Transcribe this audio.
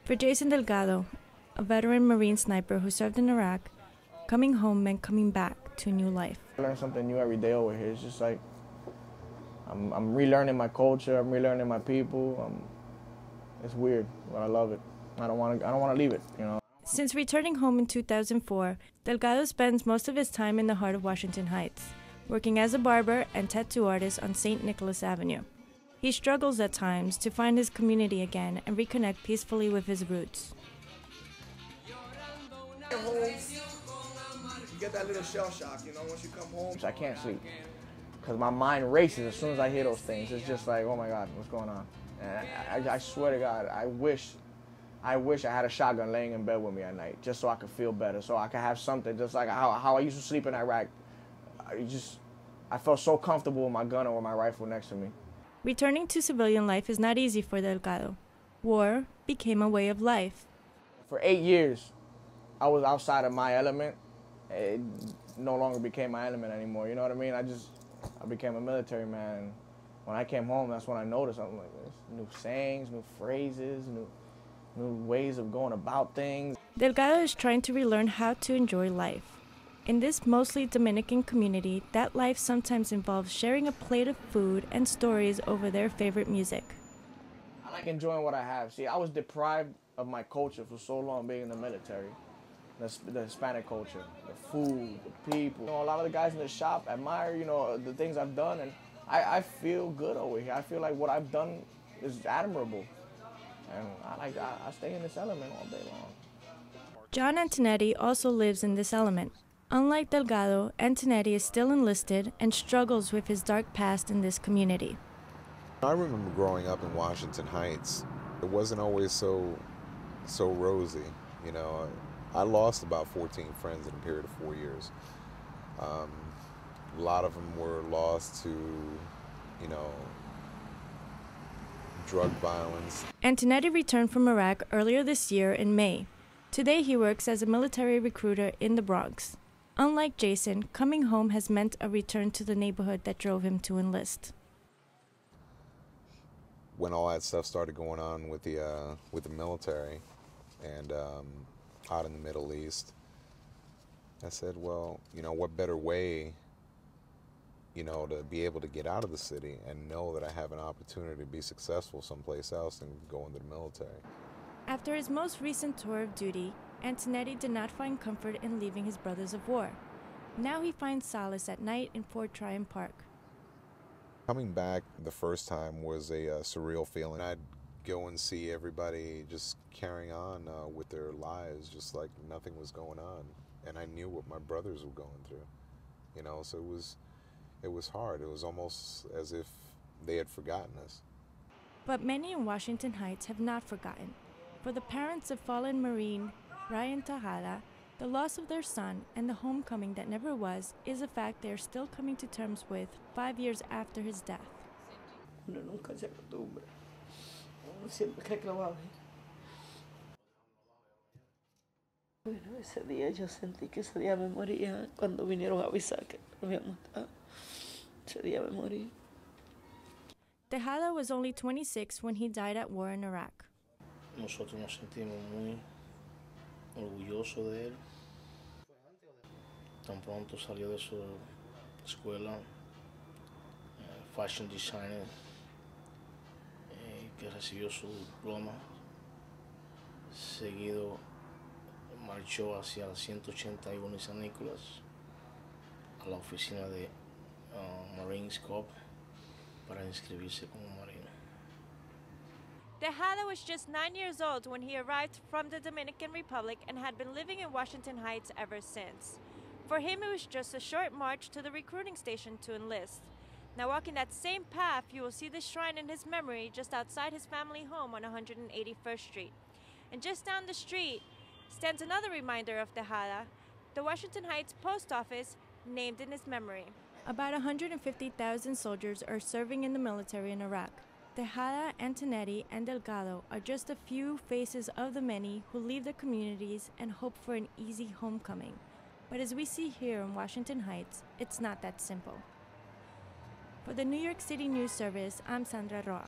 For Jason Delgado, a veteran Marine sniper who served in Iraq, coming home meant coming back to a new life. I learn something new every day over here. It's just like I'm relearning my culture. I'm relearning my people. It's weird, but I love it. I don't want to leave it, you know. Since returning home in 2004, Delgado spends most of his time in the heart of Washington Heights, working as a barber and tattoo artist on St. Nicholas Avenue. He struggles at times to find his community again and reconnect peacefully with his roots. You get that little shell shock, you know, once you come home. I can't sleep because my mind races as soon as I hear those things. It's just like, oh my God, what's going on? And I swear to God, I wish I had a shotgun laying in bed with me at night just so I could feel better, so I could have something just like how I used to sleep in Iraq. I felt so comfortable with my gun or my rifle next to me. Returning to civilian life is not easy for Delgado. War became a way of life. For 8 years, I was outside of my element. It no longer became my element anymore, you know what I mean? I became a military man. When I came home, that's when I noticed, I'm like, there's new sayings, new phrases, new ways of going about things. Delgado is trying to relearn how to enjoy life. In this mostly Dominican community, that life sometimes involves sharing a plate of food and stories over their favorite music. I like enjoying what I have. See, I was deprived of my culture for so long being in the military. The Hispanic culture, the food, the people. You know, a lot of the guys in the shop admire, you know, the things I've done, and I feel good over here. I feel like what I've done is admirable. And I stay in this element all day long. John Antonetti also lives in this element. Unlike Delgado, Antonetti is still enlisted and struggles with his dark past in this community. I remember growing up in Washington Heights. It wasn't always so rosy, you know. I lost about 14 friends in a period of 4 years. A lot of them were lost to, you know, drug violence. Antonetti returned from Iraq earlier this year in May. Today he works as a military recruiter in the Bronx. Unlike Jason, coming home has meant a return to the neighborhood that drove him to enlist. When all that stuff started going on with the military and out in the Middle East, I said, well, you know, what better way, you know, to be able to get out of the city and know that I have an opportunity to be successful someplace else than go into the military. After his most recent tour of duty, Antonetti did not find comfort in leaving his brothers of war. Now he finds solace at night in Fort Tryon Park. Coming back the first time was a surreal feeling. I'd go and see everybody just carrying on with their lives, just like nothing was going on. And I knew what my brothers were going through, you know, so it was hard. It was almost as if they had forgotten us. But many in Washington Heights have not forgotten. For the parents of fallen Marine Ryan Tejada, the loss of their son and the homecoming that never was is a fact they are still coming to terms with 5 years after his death. Uno nunca se acostumbra. Uno siempre cree que lo va a ver. Bueno, ese día yo sentí que ese día me moría cuando vinieron a avisar que me habían matado. Ese día me morí. Tejada was only 26 when he died at war in Iraq. Nosotros nos sentimos muy orgullosos de él. Tan pronto salió de su escuela, fashion designer, que recibió su diploma. Seguido marchó hacia el 181 y San Nicolás a la oficina de Marines Corps para inscribirse como marino. Tejada was just 9 years old when he arrived from the Dominican Republic and had been living in Washington Heights ever since. For him, it was just a short march to the recruiting station to enlist. Now, walking that same path, you will see the shrine in his memory just outside his family home on 181st Street. And just down the street stands another reminder of Tejada, the Washington Heights Post Office, named in his memory. About 150,000 soldiers are serving in the military in Iraq. Tejada, Antonetti, and Delgado are just a few faces of the many who leave their communities and hope for an easy homecoming. But as we see here in Washington Heights, it's not that simple. For the New York City News Service, I'm Sandra Roa.